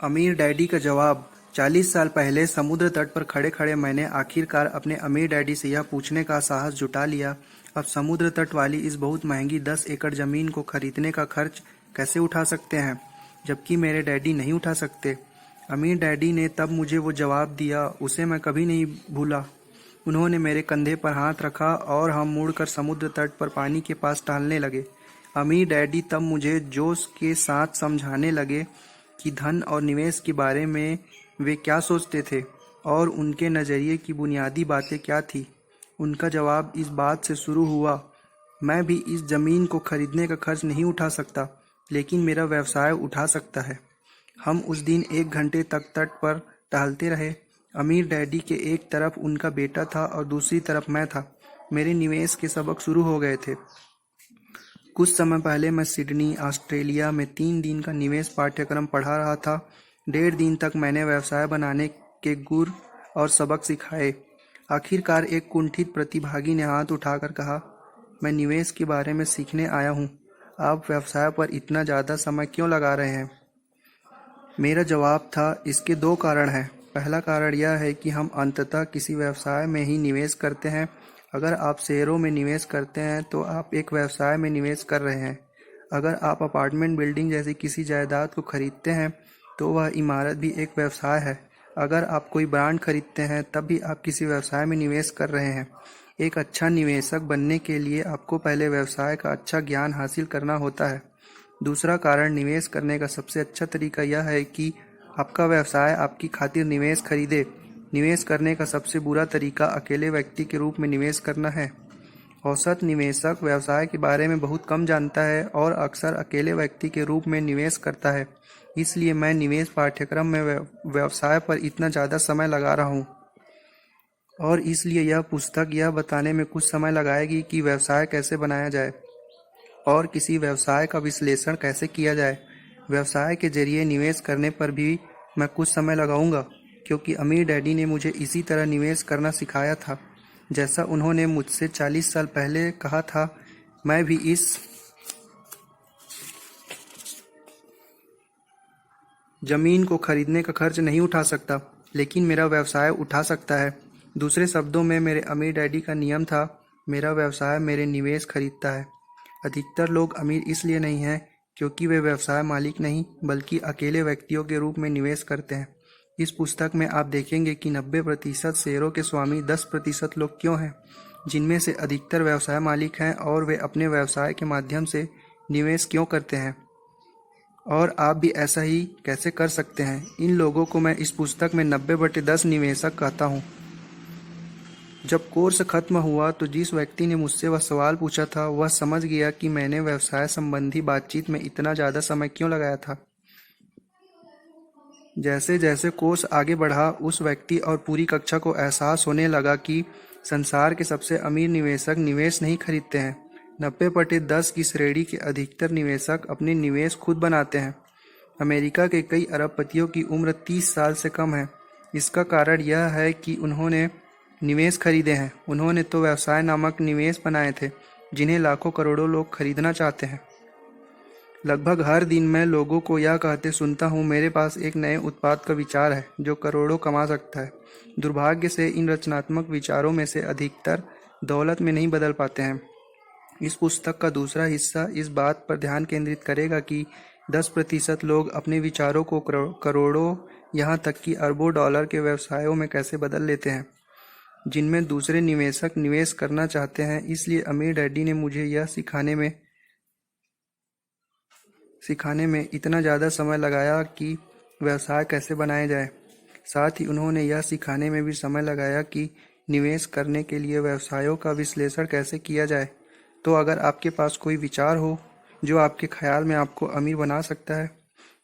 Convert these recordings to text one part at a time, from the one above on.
अमीर डैडी का जवाब। 40 साल पहले समुद्र तट पर खड़े खड़े मैंने आखिरकार अपने अमीर डैडी से यह पूछने का साहस जुटा लिया, अब समुद्र तट वाली इस बहुत महंगी 10 एकड़ जमीन को खरीदने का खर्च कैसे उठा सकते हैं, जबकि मेरे डैडी नहीं उठा सकते। अमीर डैडी ने तब मुझे वो जवाब दिया, उसे मैं कभी नहीं भूला। उन्होंने मेरे कंधे पर हाथ रखा और हम मुड़कर समुद्र तट पर पानी के पास टहलने लगे। अमीर डैडी तब मुझे जोश के साथ समझाने लगे कि धन और निवेश के बारे में वे क्या सोचते थे और उनके नज़रिए की बुनियादी बातें क्या थी। उनका जवाब इस बात से शुरू हुआ, मैं भी इस ज़मीन को खरीदने का खर्च नहीं उठा सकता, लेकिन मेरा व्यवसाय उठा सकता है। हम उस दिन 1 घंटे तक तट पर टहलते रहे। अमीर डैडी के एक तरफ उनका बेटा था और दूसरी तरफ मैं था। मेरे निवेश के सबक शुरू हो गए थे। कुछ समय पहले मैं सिडनी, ऑस्ट्रेलिया में 3 दिन का निवेश पाठ्यक्रम पढ़ा रहा था। 1.5 दिन तक मैंने व्यवसाय बनाने के गुर और सबक सिखाए। आखिरकार एक कुंठित प्रतिभागी ने हाथ उठाकर कहा, मैं निवेश के बारे में सीखने आया हूँ, आप व्यवसाय पर इतना ज़्यादा समय क्यों लगा रहे हैं? मेरा जवाब था, इसके 2 कारण हैं। पहला कारण यह है कि हम अंततः किसी व्यवसाय में ही निवेश करते हैं। अगर आप शेयरों में निवेश करते हैं तो आप एक व्यवसाय में निवेश कर रहे हैं। अगर आप अपार्टमेंट बिल्डिंग जैसी किसी जायदाद को खरीदते हैं तो वह इमारत भी एक व्यवसाय है। अगर आप कोई ब्रांड खरीदते हैं तब भी आप किसी व्यवसाय में निवेश कर रहे हैं। एक अच्छा निवेशक बनने के लिए आपको पहले व्यवसाय का अच्छा ज्ञान हासिल करना होता है। दूसरा कारण निवेश करने का सबसे अच्छा तरीका यह है कि आपका व्यवसाय आपकी खातिर निवेश खरीदे। निवेश करने का सबसे बुरा तरीका अकेले व्यक्ति के रूप में निवेश करना है। औसत निवेशक व्यवसाय के बारे में बहुत कम जानता है और अक्सर अकेले व्यक्ति के रूप में निवेश करता है। इसलिए मैं निवेश पाठ्यक्रम में व्यवसाय पर इतना ज़्यादा समय लगा रहा हूँ और इसलिए यह पुस्तक यह बताने में कुछ समय लगाएगी कि व्यवसाय कैसे बनाया जाए और किसी व्यवसाय का विश्लेषण कैसे किया जाए। व्यवसाय के जरिए निवेश करने पर भी मैं कुछ समय लगाऊंगा, क्योंकि अमीर डैडी ने मुझे इसी तरह निवेश करना सिखाया था, जैसा उन्होंने मुझसे 40 साल पहले कहा था। मैं भी इस जमीन को खरीदने का खर्च नहीं उठा सकता, लेकिन मेरा व्यवसाय उठा सकता है। दूसरे शब्दों में मेरे अमीर डैडी का नियम था, मेरा व्यवसाय मेरे निवेश खरीदता है। अधिकतर लोग अमीर इसलिए नहीं हैं क्योंकि वे व्यवसाय मालिक नहीं बल्कि अकेले व्यक्तियों के रूप में निवेश करते हैं। इस पुस्तक में आप देखेंगे कि 90% शेयरों के स्वामी 10% लोग क्यों हैं, जिनमें से अधिकतर व्यवसाय मालिक हैं और वे अपने व्यवसाय के माध्यम से निवेश क्यों करते हैं। और आप भी ऐसा ही कैसे कर सकते हैं। इन लोगों को मैं इस पुस्तक में 90/10 निवेशक कहता हूँ। जब कोर्स खत्म हुआ तो जिस व्यक्ति ने मुझसे वह सवाल पूछा था वह समझ गया कि मैंने व्यवसाय संबंधी बातचीत में इतना ज़्यादा समय क्यों लगाया था। जैसे जैसे कोर्स आगे बढ़ा उस व्यक्ति और पूरी कक्षा को एहसास होने लगा कि संसार के सबसे अमीर निवेशक निवेश नहीं खरीदते हैं। 90/10 की श्रेणी के अधिकतर निवेशक अपने निवेश खुद बनाते हैं। अमेरिका के कई अरबपतियों की उम्र 30 साल से कम है। इसका कारण यह है कि उन्होंने निवेश खरीदे हैं। उन्होंने तो व्यवसाय नामक निवेश बनाए थे जिन्हें लाखों करोड़ों लोग खरीदना चाहते हैं। लगभग हर दिन मैं लोगों को यह कहते सुनता हूँ, मेरे पास एक नए उत्पाद का विचार है जो करोड़ों कमा सकता है। दुर्भाग्य से इन रचनात्मक विचारों में से अधिकतर दौलत में नहीं बदल पाते हैं। इस पुस्तक का दूसरा हिस्सा इस बात पर ध्यान केंद्रित करेगा कि 10% लोग अपने विचारों को करोड़ों यहाँ तक कि अरबों डॉलर के व्यवसायों में कैसे बदल लेते हैं, जिनमें दूसरे निवेशक निवेश करना चाहते हैं। इसलिए अमीर डैडी ने मुझे यह सिखाने में इतना ज़्यादा समय लगाया कि व्यवसाय कैसे बनाया जाए। साथ ही उन्होंने यह सिखाने में भी समय लगाया कि निवेश करने के लिए व्यवसायों का विश्लेषण कैसे किया जाए। तो अगर आपके पास कोई विचार हो जो आपके ख्याल में आपको अमीर बना सकता है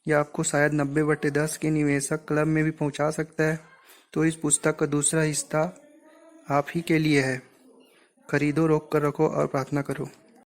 या आपको शायद 90/10 के निवेशक क्लब में भी पहुंचा सकता है, तो इस पुस्तक का दूसरा हिस्सा आप ही के लिए है। खरीदो, रोक कर रखो और प्रार्थना करो।